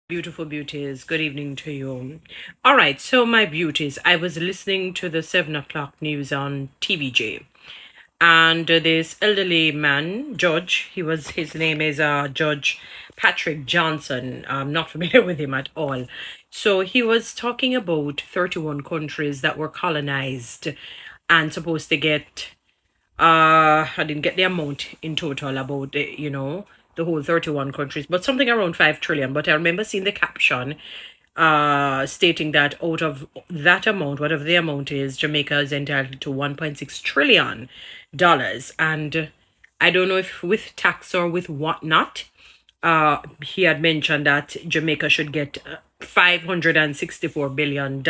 Beautiful beauties, good evening to you. All right, so my beauties, I was listening to the 7 o'clock news on TVJ, and this elderly man, Judge, his name is Judge Patrick Johnson. I'm not familiar with him at all. So he was talking about 31 countries that were colonized and supposed to get I didn't get the amount in total about the whole 31 countries, but something around 5 trillion. But I remember seeing the caption stating that out of that amount, whatever the amount is, Jamaica is entitled to $1.6 trillion. And I don't know if with tax or with whatnot, he had mentioned that Jamaica should get $564 billion,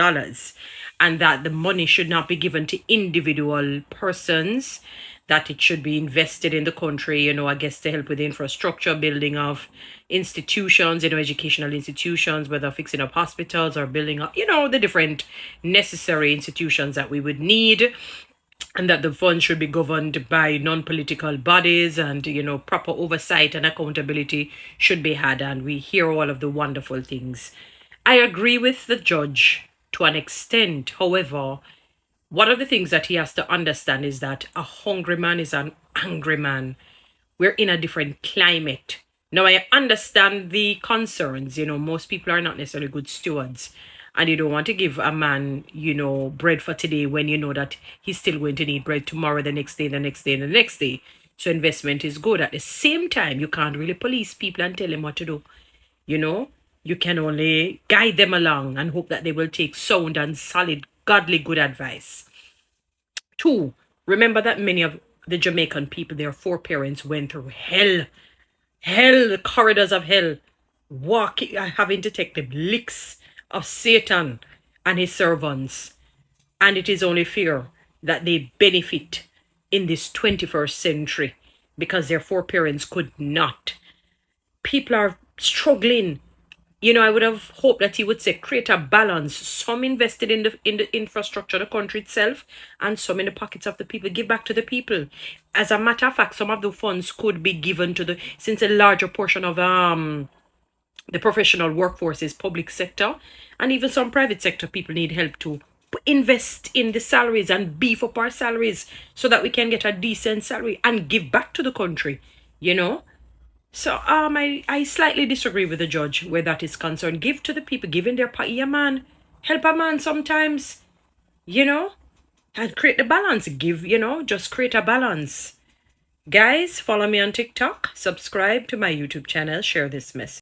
and that the money should not be given to individual persons, that it should be invested in the country, I guess to help with the infrastructure, building of institutions, educational institutions, whether fixing up hospitals or building up, the different necessary institutions that we would need, and that the funds should be governed by non-political bodies, and proper oversight and accountability should be had. And we hear all of the wonderful things. I agree with the judge to an extent. However, one of the things that he has to understand is that a hungry man is an angry man. We're in a different climate. Now, I understand the concerns. Most people are not necessarily good stewards. And you don't want to give a man, bread for today when you know that he's still going to need bread tomorrow, the next day, the next day, the next day. So investment is good. At the same time, you can't really police people and tell them what to do. You can only guide them along and hope that they will take sound and solid, godly, good advice. 2, remember that many of the Jamaican people, their foreparents went through hell, the corridors of hell, having to take the licks of Satan and his servants. And it is only fair that they benefit in this 21st century because their foreparents could not. People are struggling. I would have hoped that he would say create a balance. Some invested in the infrastructure, the country itself, and some in the pockets of the people. Give back to the people. As a matter of fact, some of the funds could be given to since a larger portion of the professional workforce is public sector, and even some private sector people need help to invest in the salaries and beef up our salaries so that we can get a decent salary and give back to the country. So I slightly disagree with the judge where that is concerned. Give to the people, give in their part. Yeah, man. Help a man sometimes, and create the balance. Give, just create a balance. Guys, follow me on TikTok, subscribe to my YouTube channel, share this message.